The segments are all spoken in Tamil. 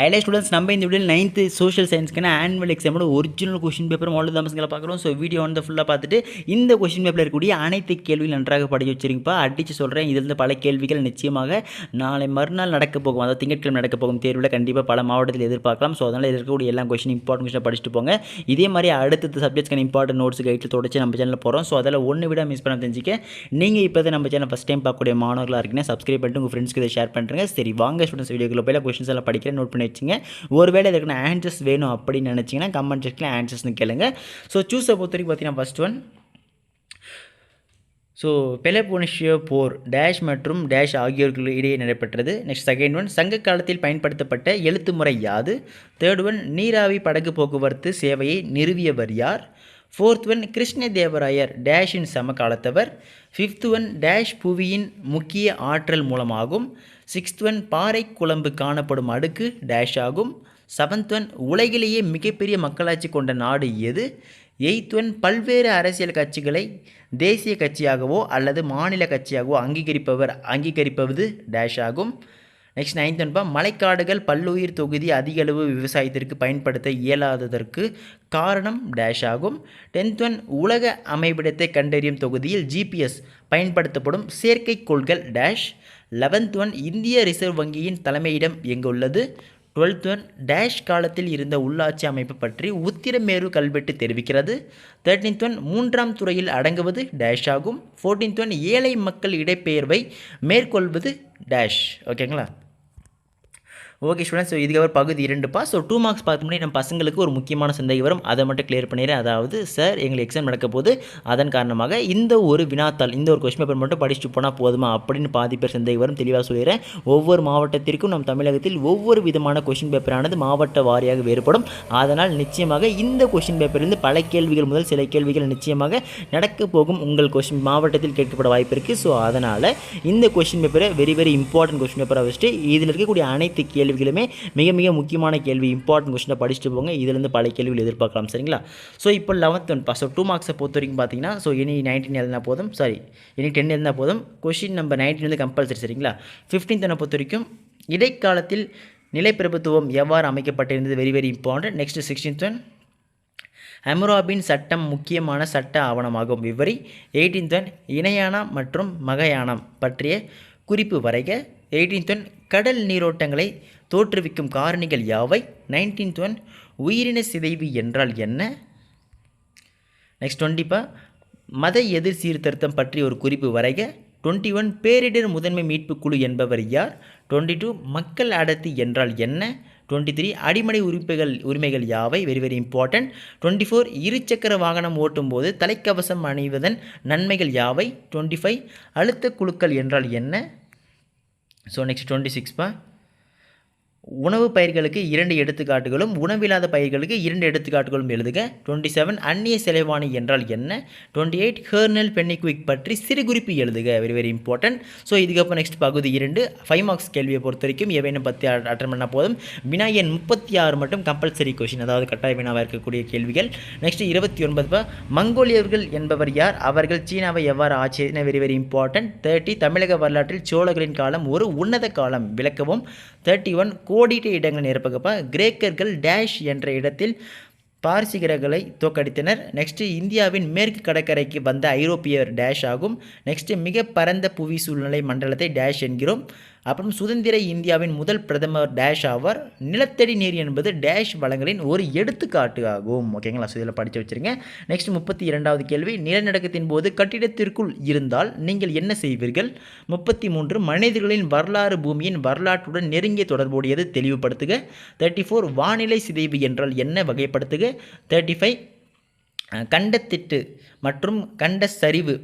ஐடியா ஸ்டூடெண்ட்ஸ் நம்ம இந்த வீடியோ 9th சோஷியல் சயின்ஸ்க்கான ஆனுவல் எக்ஸாமோட ஒரிஜினல் கொஷின் பேப்பர் மாடல் தாமஸ்களை பார்க்குறோம். ஸோ வீடியோ வந்து ஃபுல்லாக பார்த்துட்டு இந்த கொஷின் பேப்பரில் இருக்கக்கூடிய அனைத்து கேள்விகள் நன்றாக படிக்க வச்சிருங்கப்பா. அடித்து சொல்கிறேன், இதிலிருந்து பல கேள்விகள் நிச்சயமாக நாளை மறுநாள் நடக்க போகும், அதாவது திங்கட்கிழமை நடக்க போகும் தேர்வில் கண்டிப்பாக பல மாவட்டத்தில் எதிர்பார்க்கலாம். ஸோ அதனால் இருக்கக்கூடிய எல்லா கொஷின் இம்பார்ட்டன்ட் கொஷினை படிச்சுட்டு போங்க. இதே மாதிரி அடுத்த சப்ஜெக்ட்ஸ்க்கான இம்பார்ட்டன்ட் நோட்ஸ் கைட்டில் தொடச்சி நம்ம சேனலில் போகிறோம். ஸோ அதில் ஒன்று விட மிஸ் பண்ண தெரிஞ்சிக்க நீங்கள் இப்போ தான் நம்ம சேனல் ஃபஸ்ட் டைம் பார்க்கக்கூடிய மாணவர்களாக இருக்குன்னா சப்ஸ்கிரைப் பண்ணிட்டு உங்கள் ஃப்ரெண்ட்ஸ்க்கு இதை ஷேர் பண்ணுறேங்க. சரி வாங்க ஸ்டூடெண்ட்ஸ் வீடியோக்குள்ள போய் கொஷின்ஸ் எல்லாம் படிக்கிறேன், நோட் பண்ணி வச்சுங்க. ஒருவேளை இதுக்கு ஆன்சர்ஸ் வேணும் அப்படின்னு நினச்சிங்கன்னா கமெண்ட் செக்ஷனில் ஆன்சர்ஸ்னு கேளுங்க. ஸோ சூஸை பொறுத்த வரைக்கும் பார்த்தீங்கன்னா first one, so பெலோபொனேசிய four days மற்றும் டேஷ் ஆகியோருக்கு இடையே நடைபெற்றது. நெக்ஸ்ட் செகண்ட் ஒன், சங்க காலத்தில் பயன்படுத்தப்பட்ட எழுத்து முறை யாது? தேர்ட் ஒன், நீராவி படகு போக்குவரத்து சேவையை நிறுவியவர் யார்? ஃபோர்த் ஒன், கிருஷ்ணதேவராயர் டேஷின் சமகாலத்தவர். ஃபிஃப்த் ஒன், டேஷ் புவியின் முக்கிய ஆற்றல் மூலமாகும். சிக்ஸ்த் ஒன், பாறை குழம்பு காணப்படும் அடுக்கு டேஷ் ஆகும். செவன்த் ஒன், உலகிலேயே மிகப்பெரிய மக்களாட்சி கொண்ட நாடு எது? எய்த் ஒன், பல்வேறு அரசியல் கட்சிகளை தேசிய கட்சியாகவோ அல்லது மாநில கட்சியாகவோ அங்கீகரிப்பது டேஷ் ஆகும். நெக்ஸ்ட் நைன்த் ஒன்பா, மலைக்காடுகள் பல்லுயிர் தொகுதி அதிக அளவு விவசாயத்திற்கு பயன்படுத்த இயலாததற்கு காரணம் டேஷ் ஆகும். டென்த் ஒன், உலக அமைவிடத்தை கண்டறியும் தொகுதியில் ஜிபிஎஸ் பயன்படுத்தப்படும் செயற்கைக்கோள்கள் டேஷ். 11th ஒன், இந்திய ரிசர்வ் வங்கியின் தலைமையிடம் எங்கு உள்ளது? 12th ஒன், டேஷ் காலத்தில் இருந்த உள்ளாட்சி அமைப்பு பற்றி உத்திரமேரு கல்வெட்டு தெரிவிக்கிறது. 13th ஒன், மூன்றாம் துறையில் அடங்குவது டேஷ் ஆகும். 14th ஒன், ஏழை மக்கள் இடப்பெயர்வை மேற்கொள்வது டேஷ். ஓகேங்களா? ஓகே ஸ்டூடெண்ட்ஸ், ஸோ இதுக்கப்புறம் பகுதி 2பா. ஸோ 2 மார்க்ஸ் பார்க்க முன்னாடி நம்ம பசங்களுக்கு ஒரு முக்கியமான சந்தேகம் வரும், அதை மட்டும் கிளியர் பண்ணிடுறேன். அதாவது சார் எங்களுக்கு எக்ஸாம் நடக்க போது, அதன் காரணமாக இந்த ஒரு வினாத்தாள் இந்த ஒரு கொஸ்டின் பேப்பர் மட்டும் படிச்சுட்டு போனால் போதுமா அப்படின்னு பாதி பேர் சந்தேகம் வரும். தெளிவாக சொல்லிடுறேன். ஒவ்வொரு மாவட்டத்திற்கும் நம் தமிழகத்தில் ஒவ்வொரு விதமான கொஸ்டின் பேப்பரானது மாவட்ட வாரியாக வேறுபடும். அதனால் நிச்சயமாக இந்த கொஸ்டின் பேப்பரிலிருந்து பல கேள்விகள் முதல் சில கேள்விகள் நிச்சயமாக நடக்க போகும் உங்கள் கொஸ்டின் மாவட்டத்தில் கேட்கப்பட வாய்ப்பு இருக்குது. ஸோ அதனால் இந்த கொஸ்டின் பேப்பரை வெரி இம்பார்ட்டன்ட் கொஸ்டின் பேப்பராக வச்சுட்டு இதில் இருக்கக்கூடிய அனைத்து கேள்விகளுமே மிக முக்கியமான கேள்வி, இம்பார்ட்டன்ட் கொஸ்டினை படிச்சுட்டு போங்க. இதிலிருந்து பல கேள்விகள் எதிர்பார்க்கலாம். சரிங்களா? ஸோ இப்போ 11th ஒன் பாஸ். ஸோ 2 மார்க்ஸை பொறுத்த வரைக்கும் பார்த்தீங்கன்னா, ஸோ இனி 19 எழுதினா போதும், இனி 10 எழுதினா போதும். கொஸ்டின் நம்பர் 19 வந்து கம்பல்சரி. சரிங்களா? 15th ஒன்னை பொறுத்த வரைக்கும் இடைக்காலத்தில் நிலைப்பிரபுத்துவம் எவ்வாறு அமைக்கப்பட்டிருந்தது, very important. Next 16th one, ஹம்முராபியின் சட்டம் முக்கியமான சட்ட ஆவணமாகும், விவரி. 18th ஒன், இணையானம் மற்றும் மகயானம் பற்றிய குறிப்பு வரைக. 18th ஒன், கடல் நீரோட்டங்களை தோற்றுவிக்கும் காரணிகள் யாவை? 19th ஒன், உயிரின சிதைவு என்றால் என்ன? நெக்ஸ்ட் 20பா, மத எதிர் சீர்திருத்தம் பற்றி ஒரு குறிப்பு வரைக. 21, பேரிடர் முதன்மை மீட்பு குழு என்பவர் யார்? 22, மக்கள் அடர்த்தி என்றால் என்ன? 23, அடிப்படை உரிமைகள் யாவை, வெரி இம்பார்ட்டன்ட். 24, இருசக்கர வாகனம் ஓட்டும் போது தலைக்கவசம் அணிவதன் நன்மைகள் யாவை? 25, அழுத்த குழுக்கள் என்றால் என்ன? ஸோ நெக்ஸ்ட் 26பா, உணவு பயிர்களுக்கு 2 எடுத்துக்காட்டுகளும் உணவில்லாத பயிர்களுக்கு 2 எடுத்துக்காட்டுகளும் எழுதுக. 27, அந்நிய செலவாணி என்றால் என்ன? 28, கர்னல் பென்னிக்விக் பற்றி சிறு குறிப்பு எழுதுக, வெரி இம்பார்ட்டன்ட். ஸோ இதுக்கப்புறம் நெக்ஸ்ட் பகுதி 2 5 மார்க்ஸ் கேள்வியை பொறுத்த வரைக்கும் எவைன்னு பற்றி அட்டன் பண்ணால் போதும். வினா எண் 36 மட்டும் கம்பல்சரி கொஷின், அதாவது கட்டாய வினாவாக இருக்கக்கூடிய கேள்விகள். நெக்ஸ்ட் 29பா, மங்கோலியர்கள் என்பவர் யார்? அவர்கள் சீனாவை எவ்வாறு ஆட்சி செய்தனர், வெரி இம்பார்ட்டன்ட். 30, தமிழக வரலாற்றில் சோழர்களின் காலம் ஒரு உன்னத காலம், விளக்கவும். 31, கோடிட்ட இடங்கள் நிரப்பகப்பா. கிரேக்கர்கள் டேஷ் என்ற இடத்தில் பார்சிகர்களை தோற்கடித்தனர். நெக்ஸ்ட், இந்தியாவின் மேற்கு கடற்கரைக்கு வந்த ஐரோப்பியர் டேஷ் ஆகும். நெக்ஸ்ட், மிக பரந்த புவி சூழ்நிலை மண்டலத்தை டேஷ் என்கிறோம். அப்புறம் சுதந்திர இந்தியாவின் முதல் பிரதமர் டேஷ் ஆவார். நிலத்தடி நீர் என்பது டேஷ் வளங்களின் ஒரு எடுத்துக்காட்டு ஆகும். ஓகேங்களா? ஸோ இதில் படித்து வச்சுருங்க. நெக்ஸ்ட் 32வது கேள்வி, நிலநடுக்கத்தின் போது கட்டிடத்திற்குள் இருந்தால் நீங்கள் என்ன செய்வீர்கள்? 33, மனிதர்களின் வரலாறு பூமியின் வரலாற்றுடன் நெருங்கிய தொடர்புடையது, தெளிவுபடுத்துக. 34, வானிலை சிதைவு என்றால் என்ன, வகைப்படுத்துக. 35, கண்டத்திட்டு மற்றும் கண்ட சரிவு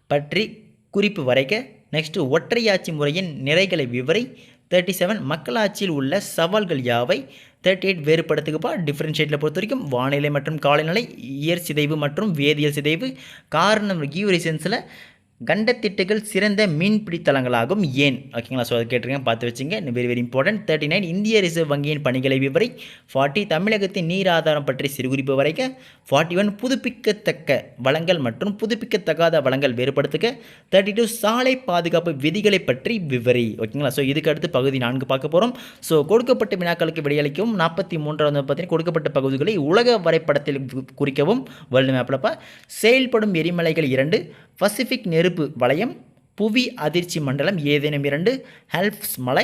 பற்றி குறிப்பு வரைக. நெக்ஸ்ட், ஒற்றையாட்சி முறையின் நிறைகளை விவரி. 37, மக்களாட்சியில் உள்ள சவால்கள் யாவை? 38, வேறுபடுத்துகப்பா. டிஃப்ரென்ஷியேட்டில் பொறுத்த வரைக்கும் வானிலை மற்றும் காலநிலை, இயற் சிதைவு மற்றும் வேதியியல் சிதைவு. காரணம் கியூரிசன்ஸில் கண்டத்திட்டுகள் சிறந்த மீன்பிடி தலங்களாகும் ஏன்? ஓகேங்களா? ஸோ அதை கேட்டிருக்கேன், பார்த்து வச்சுங்க. Very very important. 39 இந்திய ரிசர்வ் வங்கியின் பணிகளை விவரி. 40 தமிழகத்தின் நீர் ஆதாரம் பற்றி சிறுகுறிப்பு வரைக்க. 41 புதுப்பிக்கத்தக்க வளங்கள் மற்றும் புதுப்பிக்கத்தகாத வளங்கள் வேறுபடுத்துக. 32 சாலை பாதுகாப்பு விதிகளை பற்றி விவரி. ஓகேங்களா? ஸோ இதுக்கு அடுத்து பகுதி 4 பார்க்க போகிறோம். ஸோ கொடுக்கப்பட்ட வினாக்களுக்கு விடையளிக்கவும். 43வது பார்த்தீங்கன்னா கொடுக்கப்பட்ட பகுதிகளை உலக வரைபடத்தில் குறிக்கவும். வேர்ல்டு மேப்பில் செயல்படும் எரிமலைகள் 2, பசிபிக் நெருப்பு வளையம், புவி அதிர்ச்சி மண்டலம் ஏதேனும் 2, ஆல்ப்ஸ் மலை,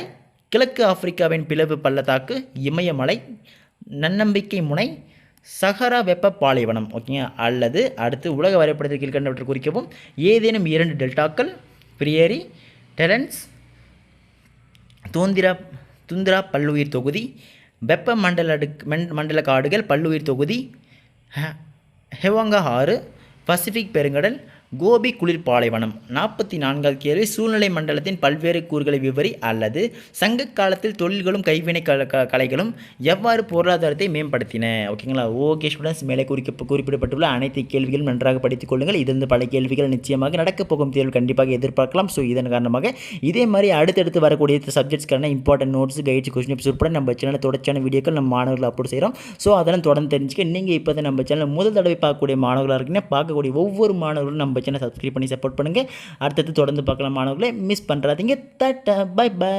கிழக்கு ஆப்பிரிக்காவின் பிளவு பள்ளத்தாக்கு, இமயமலை, நன்னம்பிக்கை முனை, சஹரா வெப்ப பாலைவனம். ஓகேங்க. அல்லது அடுத்து உலக வரைபடத்தில் கீழ்கண்டவற்றை குறிக்கவும். ஏதேனும் 2 டெல்டாக்கள், பிரியரி, டெரன்ஸ், துந்திரா பல்லுயிர் தொகுதி, வெப்ப மண்டல காடுகள் பல்லுயிர் தொகுதி, ஹெவாங்கா ஆறு, பசிபிக் பெருங்கடல், கோபி குளிர் பாலைவனம். 44வது கேள்வி சூழ்நிலை மண்டலத்தின் பல்வேறு கூறுகளை விவரி. அல்லது சங்க காலத்தில் தொழில்களும் கைவினை கலைகளும் எவ்வாறு பொருளாதாரத்தை மேம்படுத்தின. ஓகேங்களா? ஓகே ஸ்டூடெண்ட்ஸ், மேலே குறிப்பிடப்பட்டுள்ள அனைத்து கேள்விகளும் நன்றாக படித்துக் கொள்ளுங்கள். இதிலிருந்து பல கேள்விகள் நிச்சயமாக நடக்கப் போகும் தேர்வு கண்டிப்பாக எதிர்பார்க்கலாம். ஸோ இதன் காரணமாக இதே மாதிரி அடுத்தடுத்து வரக்கூடிய சப்ஜெக்ட்ஸ்க்கான important notes, guides, question papers உட்பட நம்ம சேனலில் தொடர்ச்சியான வீடியோக்கள் நம்ம மாணவர்கள் அப்லோட் செய்கிறோம். ஸோ அதெல்லாம் தொடர்ந்து தெரிஞ்சுக்க நீங்கள் இப்போ தான் நம்ம சேனல் முதல் தடவை பார்க்கக்கூடிய மாணவர்களாக இருக்கீங்கன்னா பார்க்கக்கூடிய ஒவ்வொரு மாணவர்களும் நம்ம சேனல் சப்ஸ்கிரைப் பண்ணி சப்போர்ட் பண்ணுங்கள். அடுத்தது தொடர்ந்து பார்க்கலாம் மாணவர்களே. மிஸ் பண்ணுறாதீங்க. Tata, bye by.